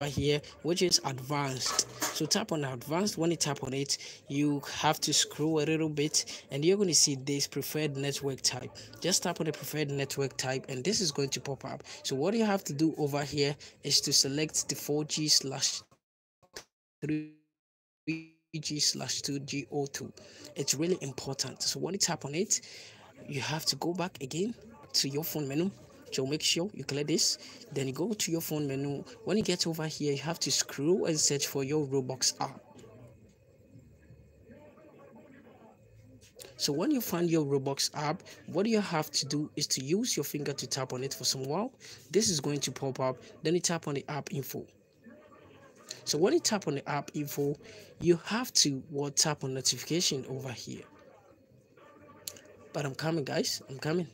here, which is advanced. So tap on advanced. When you tap on it, you have to scroll a little bit and you're going to see this preferred network type. Just tap on the preferred network type and this is going to pop up. So what you have to do over here is to select the 4G/3G/2G02. It's really important. So when you tap on it, you have to go back again to your phone menu. So make sure you clear this, then you go to your phone menu. When you get over here, you have to scroll and search for your Roblox app. So when you find your Roblox app, what you have to do is to use your finger to tap on it for some while. This is going to pop up. Then you tap on the app info. So when you tap on the app info, you have to tap on notification over here. But I'm coming, guys. I'm coming.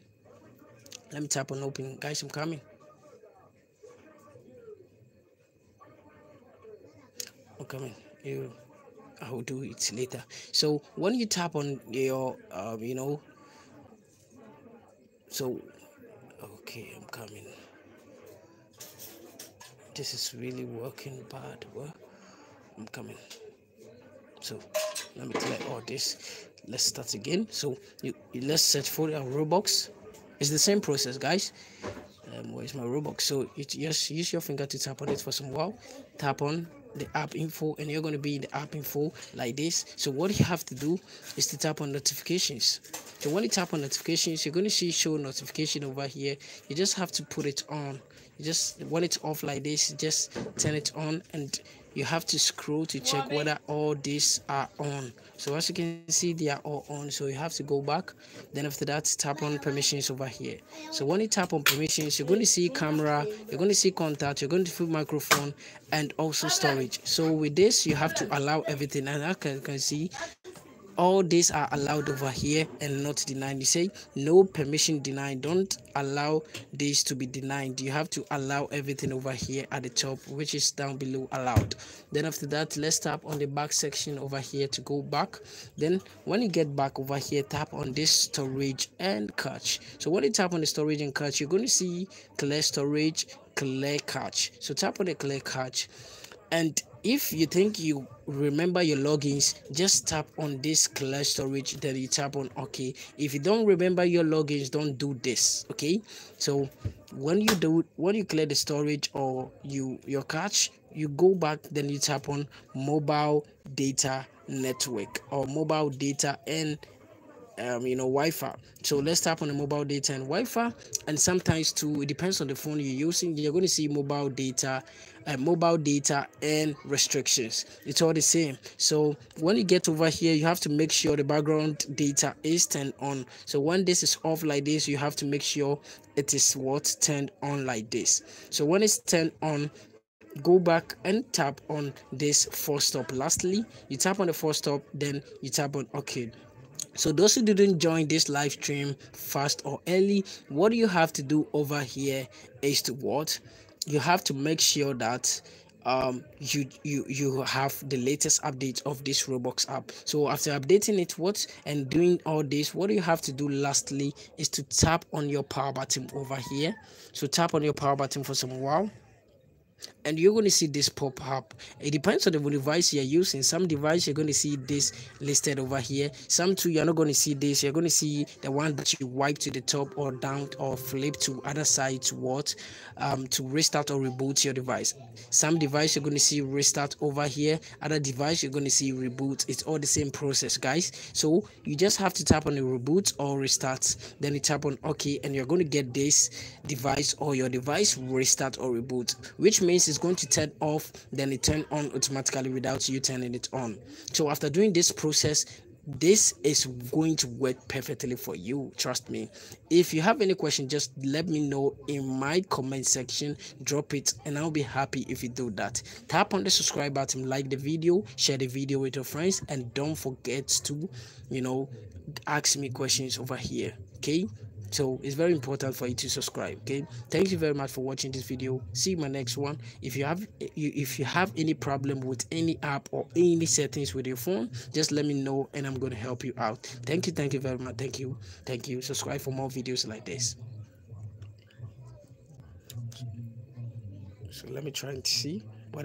Let me tap on open, guys. I'm coming. I'm coming. I will do it later. So when you tap on your so okay, I'm coming. This is really working bad. Well, I'm coming. So let me clear all this. Let's start again. So let's search for our Roblox. It's the same process, guys. Where's my Roblox? So you just use your finger to tap on it for some while. Tap on the app info and you're going to be in the app info like this. So what you have to do is to tap on notifications. So when you tap on notifications, you're going to see show notification over here. You just have to put it on. You just, when it's off like this, just turn it on and you have to scroll to check whether all these are on. So as you can see, they are all on. So you have to go back. Then after that, tap on permissions over here. So when you tap on permissions, you're going to see camera, you're going to see contact, you're going to see microphone, and also storage. So with this, you have to allow everything. And as you can see, all these are allowed over here and not denied. You say no permission denied. Don't allow this to be denied. You have to allow everything over here at the top, which is down below allowed. Then after that, let's tap on the back section over here to go back. Then when you get back over here, tap on this storage and cache. So when you tap on the storage and cache, you're going to see clear storage, clear cache. So tap on the clear cache. And if you think you remember your logins, just tap on this clear storage, then you tap on OK. If you don't remember your logins, don't do this. Okay, so when you clear the storage or your cache, you go back, then you tap on mobile data network or mobile data and Wi-Fi. So let's tap on the mobile data and Wi-Fi, and sometimes too, it depends on the phone you're using. You're going to see mobile data and restrictions. It's all the same. So when you get over here, you have to make sure the background data is turned on. So when this is off like this, you have to make sure it is turned on like this. So when it's turned on, go back and tap on this force stop. Lastly, you tap on the force stop, then you tap on OK. So those who didn't join this live stream fast or early, what you have to do over here is to you have to make sure that you have the latest update of this Roblox app. So after updating it and doing all this, what you have to do lastly is to tap on your power button over here. So tap on your power button for some while, and you're going to see this pop up. It depends on the device you're using. Some device you're going to see this listed over here. Some too you're not going to see this. You're going to see the one that you wipe to the top or down or flip to other side to restart or reboot your device. Some device you're going to see restart over here. Other device you're going to see reboot. It's all the same process, guys. So you just have to tap on the reboot or restart, then you tap on OK, and you're going to get this device or your device restart or reboot, which means it's going to turn off, then it turn on automatically without you turning it on. So after doing this process, this is going to work perfectly for you, trust me. If you have any question, just let me know in my comment section, drop it, and I'll be happy if you do that. Tap on the subscribe button, like the video, share the video with your friends, and don't forget to ask me questions over here. Okay, so it's very important for you to subscribe. Okay, thank you very much for watching this video. See you in my next one. If you have any problem with any app or any settings with your phone, just let me know and I'm going to help you out. Thank you very much. Thank you. Subscribe for more videos like this. So let me try and see.